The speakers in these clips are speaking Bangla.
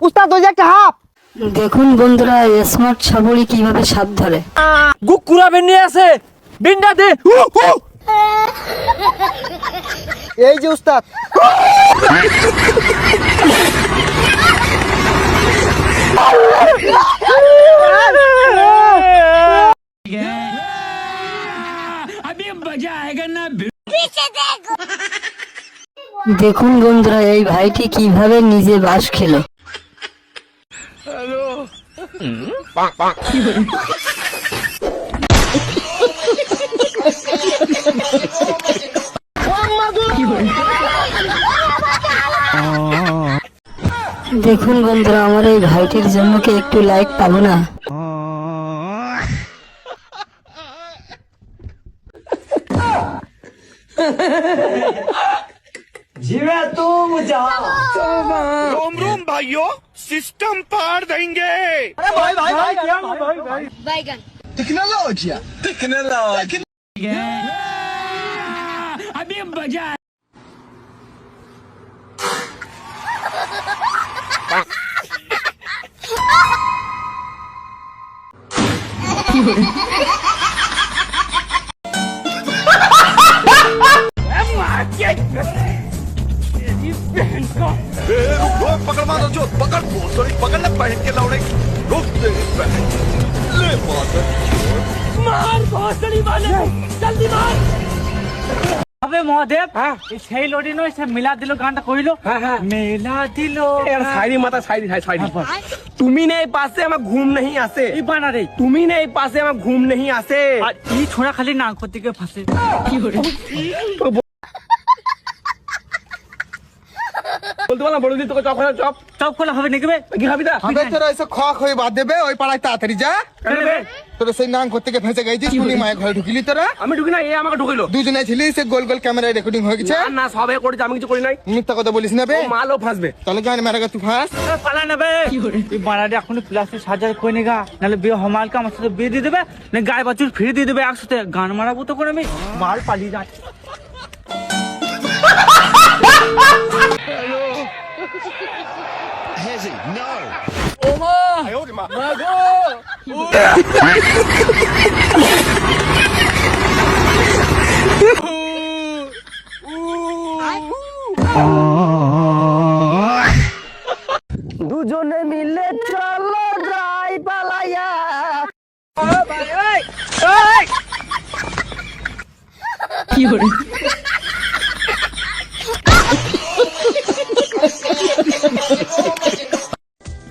উস্তাদ ওই যে একটা হাফ। দেখুন বন্ধুরা স্মার্ট সাবরি কিভাবে সাপ ধরে। কুকুরা বেরিয়ে আছে বিন্ডা দে। এই যে উস্তাদ। দেখুন বন্ধুরা এই ভাইটি কিভাবে নিজে বাঁশ খেলো। দেখুন বন্ধুরা আমার এই ভাইটির জন্য কি একটু লাইক পাবো না? रोम रोम भाइयों सिस्टम पार देंगे। टेक्नोलॉजी अभी मजा। पकड़ मारो जो पकड़ भोसड़ी पकड़ ले पहन के लौड़े रुक दे ले मार भोसड़ी वाले जल्दी मार। अबे महादेव সেই লড়ি নয় সে মিলা দিল গানটা কইলো মেলা দিল साइडी माता साइडी साइडी তুমি নেই পাশে আমার ঘুম नहीं आसे এই বানা রে তুমি নেই পাশে আমার ঘুম नहीं आसे আর এই ছোড়া খালি নাক থেকে ফাঁসে কি করে বলতে বললাম বড় দিন তোকে চপ খাওয়া চপ চপ খোলা হবে নাকি বে কি খাবি দা আবে তোরা এসে খোয়া খোয়ে বাদ দেবে ওই পাড়ায় তাড়াতাড়ি যা। তোরা সেই নাং করতে গিয়ে ফেঁসে গেছিস তুই মায়ের ঘরে ঢুকিলি তোরা আমি ঢুকি না এ আমাকে ঢুকিলো দুজনে ছিলি সে গোল গোল ক্যামেরায় রেকর্ডিং হয়ে গেছে। না না সবে করেছে আমি কিছু করি নাই মিথ্যা কথা বলিস না বে ও মালও ফাঁসবে তাহলে গান মেরা তুই ফাঁস পালা নেবে এই বানাটা এখন প্লাস্টিক সাজার কই নেগা নালে বিয়ে হমালকে আমার সাথে বিয়ে দিয়ে দেবে না গায়ে বাছুর ফিরে দিয়ে দেবে একসাথে গান মারাবো তো করে আমি মাল পালিয়ে যাচ্ছে। দুজনে মিলে চলো যাই পালাইয়া কি করে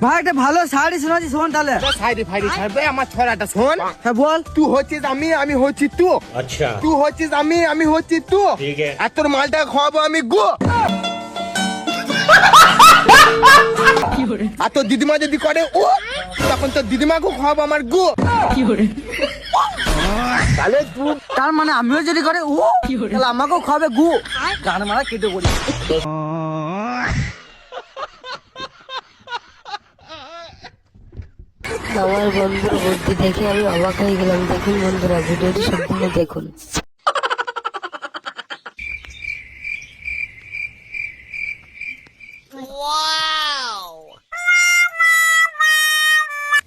ভাই একটা ভালো শাড়ি শোনাচ্ছি শোন তাহলে সাইডে ফাইডে ছাড়বে আমার ছড়াটা শোন। হ্যাঁ বল তুই হচ্ছিস আমি আমি হচ্ছি তুই। আচ্ছা তুই হচ্ছিস আমি আমি হচ্ছি তুই। ঠিক আছে আর তোর মালটা খাওয়াবো আমি গো। কি করে আর তোর দিদিমা যদি করে ও তখন তোর দিদিমাকে খাওয়াবো আমার গো। কি করে তাহলে তুই তার মানে আমিও যদি করে ও তাহলে আমাকেও খাবে গু গান মারা কেটে করি। আমার বন্ধুর বুদ্ধি দেখে আমি অবাক হয়ে গেলাম। দেখুন বন্ধুরা ভিডিওটি সম্পূর্ণ দেখুন।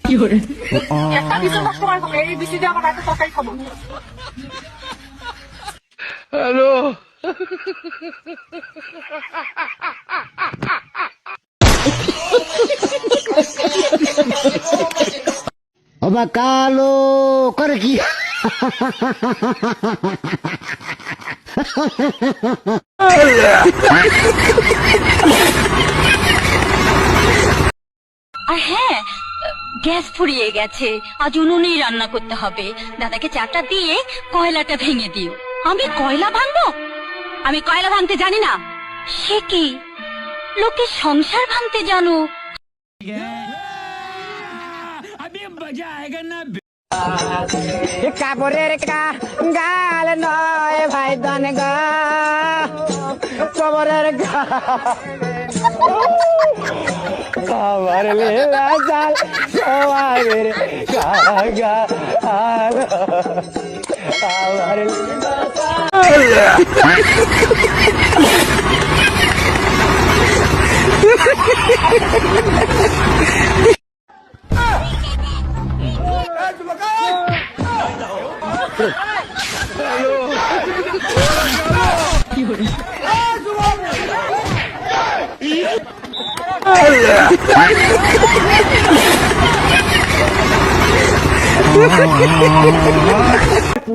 কি করে অবা কালো করে কি আর হ্যাঁ গ্যাস ফুরিয়ে গেছে আজ উনুনেই রান্না করতে হবে দাদাকে চাটা দিয়ে কয়লাটা ভেঙে দিও আমি কয়লা ভাঙবো আমি কয়লা ভাঙতে জানি না সে কি লোকে সংসার ভাঙতে জানো কাপড়ের গাল নয় ভাই দন গা কবরের আমার লীলা জাল সবাইয়ের গা আমার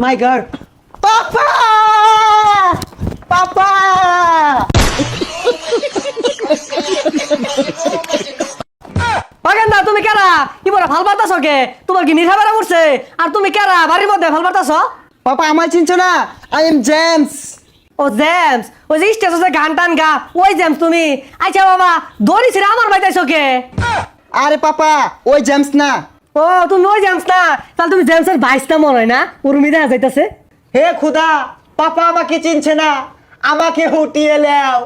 মাই গড, পাপা পাপা। বাগেন্দা তুমি কারা কি বড় ভাল বাতাস কে? তোমার কি নিশা বেড়া উঠছে? আর তুমি কারা বাড়ির মধ্যে ভাল বাতাস? পাপা আমায় চিনছো না? I am James. ও জেমস, ওই যে স্টেশনে গান টান গা, ওই জেমস তুমি? আচ্ছা বাবা, দড়ি ছিড়ে আমার বাইতাইছো কে? আরে পাপা ওই জেমস না। ও তুমি ওই জেমস না? তাহলে তুমি জেমসের ভাইসটা মনে হয় না? উর্মি দেখা যাইতাছে। হে খুদা, পাপা আমাকে চিনছে না, আমাকে হুটিয়ে লাও।